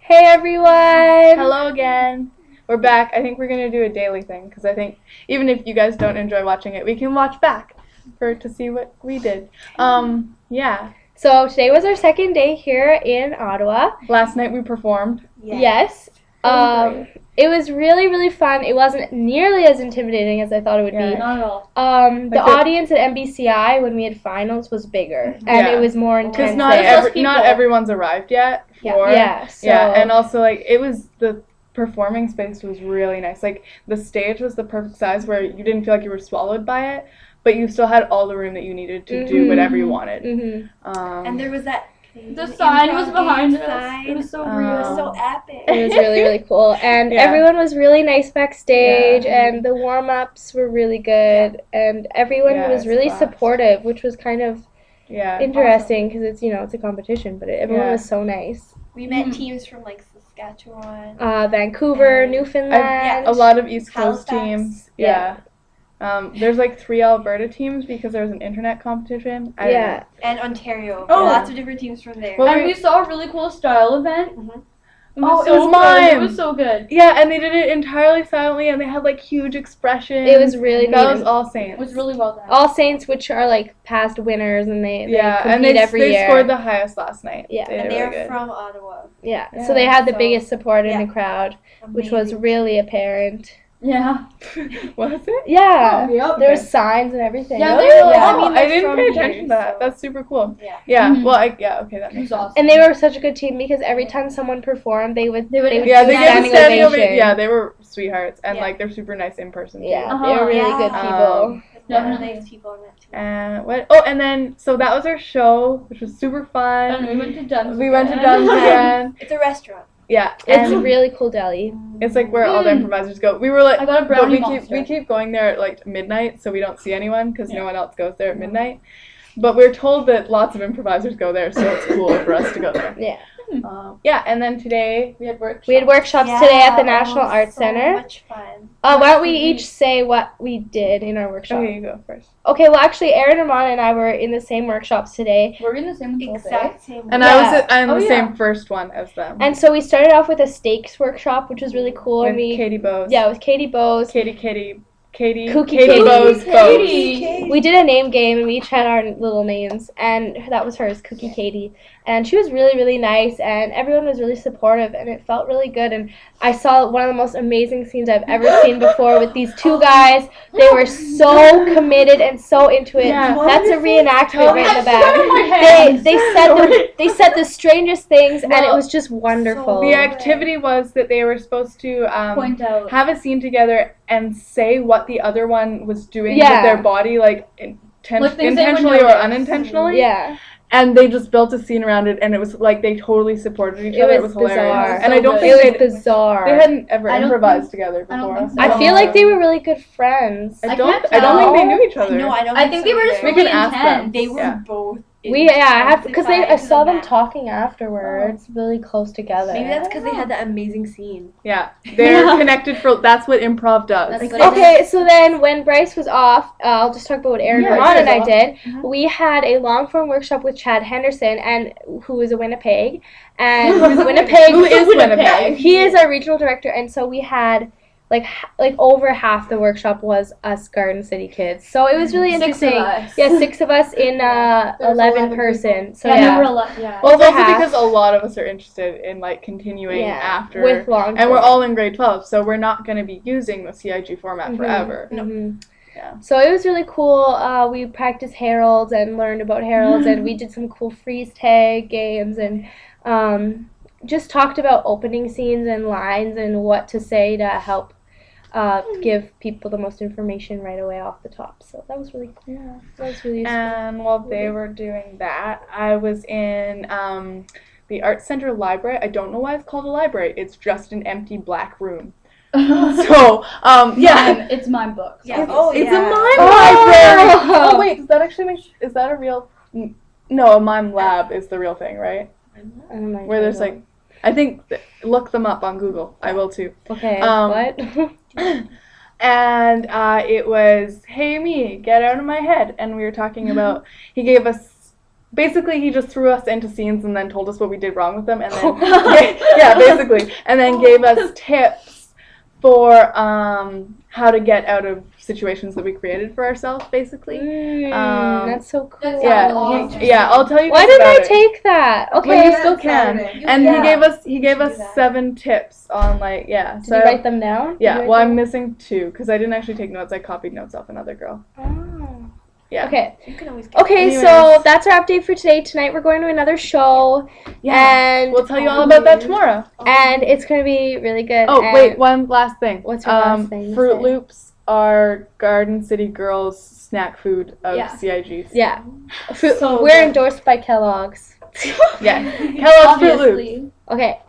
Hey everyone! Hello again. We're back. I think we're going to do a daily thing because I think even if you guys don't enjoy watching it, we can watch back to see what we did. Yeah. So today was our second day here in Ottawa. Last night we performed. Yes. It was really, really fun. It wasn't nearly as intimidating as I thought it would be. Not at all. The audience at MBCI when we had finals was bigger, and it was more intense. Because not everyone's arrived yet. And also the performing space was really nice. Like the stage was the perfect size where you didn't feel like you were swallowed by it, but you still had all the room that you needed to do whatever you wanted. And there was that. The sign was behind us. It was so real. It was so epic. It was really, really cool. And everyone was really nice backstage, and the warm-ups were really good, and everyone was really supportive, which was kind of interesting because it's a competition, but everyone was so nice. We met teams from Saskatchewan, Vancouver, Newfoundland. A lot of East Coast teams. There's 3 Alberta teams because there was an internet competition. And Ontario. Lots of different teams from there. And we saw a really cool style event. It was mime. It was so good. Yeah, and they did it entirely silently, and they had huge expressions. It was really good. That was All Saints. It was really well done. All Saints, which are past winners, and they compete every year. They scored the highest last night. Yeah, and they're from Ottawa. Yeah, so they had the biggest support in the crowd, which was really apparent. Yeah. Was it? Yeah. There were signs and everything. Yeah, I didn't pay attention to that. That's super cool. Yeah. Well, okay, that makes sense. Awesome. And they were such a good team because every time someone performed, they would they gave a standing ovation. Yeah, they were sweethearts and they're super nice in person too. Yeah, they were really good people. Definitely nice people I met too. And then so that was our show, which was super fun. And we went to Dunn's. again. It's a restaurant. Yeah, it's a really cool deli. It's where all the improvisers go. We were I got a brownie we keep going there at midnight, so we don't see anyone because no one else goes there at midnight. But we're told that lots of improvisers go there, so it's cool for us to go there. Yeah. And then today we had workshops. We had workshops today at the National Arts Center. Much fun. Why don't we each say what we did in our workshop? Okay, you go first. Okay, well actually Erin, Ramona, and I were in the same workshops today. Were we in the same exact same? And I was in the same first one as them. And so we started off with a steaks workshop, which was really cool. With Katie Bowes. Yeah, with Katie Bowes. Katie Bowes. Katie. We did a name game, and we each had our little names, and that was hers, Cookie Katie. And she was really, really nice, and everyone was really supportive, and it felt really good. And I saw one of the most amazing scenes I've ever seen before with these 2 guys. They were so committed and so into it. Yeah. That's a reenactment right in the back. They said the strangest things, and it was just wonderful. The activity was that they were supposed to point out, have a scene together and say what the other one was doing with their body, intentionally or unintentionally. Yeah. And they just built a scene around it, and it was they totally supported each other. It was hilarious. Bizarre. And I don't think it was bizarre. They hadn't ever improvised together before. I don't think so. I feel like they were really good friends. I don't think they knew each other. No, I don't. I think they were just really intense. They were both. Because I saw them talking afterwards, really close together. Maybe that's because they had that amazing scene. Yeah, they're connected that's what improv does. Okay, so then when Bryce was off, I'll just talk about what Erin, Ramona, and I did. We had a long form workshop with Chad Henderson, who is a Winnipeg, and who is Winnipeg. He is our regional director, and so we had over half the workshop was us Garden City kids. So it was really interesting. 6 of us. Yeah, 6 of us in 11 person. So there were 11. Yeah. Well, also because a lot of us are interested in continuing after. With long form. And we're all in grade 12, so we're not going to be using the CIG format forever. Yeah. So it was really cool. We practiced heralds and learned about heralds, and we did some cool freeze tag games and just talked about opening scenes and lines and what to say to help give people the most information right away off the top. So that was really cool. Yeah, that was really useful. And while they were doing that, I was in the Arts Center library. I don't know why it's called a library. It's just an empty black room. So, it's mime books. Yeah. It's a mime library. Oh wait, is that a real? No, a mime lab is the real thing, right? Where there's I think, look them up on Google. I will too. Okay, what? And it was, hey me, get out of my head. And we were talking about, he gave us basically he just threw us into scenes and then told us what we did wrong with them, and then basically, and then gave us tips for how to get out of situations that we created for ourselves, basically. That's so cool. Yeah, I'll tell you. Why didn't I take that? Okay, well, you still can. And he gave us 7 tips on Did you write them down? Yeah. Well, I'm missing 2 because I didn't actually take notes. I copied notes off another girl. Oh. Yeah. Okay. You can always Anyways. So that's our update for today. Tonight we're going to another show. Yeah. And we'll tell you all about that tomorrow. And it's going to be really good. Oh, wait, one last thing. What's your last thing? Fruit Loops are Garden City Girls snack food of CIGs. Yeah. We're endorsed by Kellogg's. Yeah. Kellogg's Fruit Loops. Okay.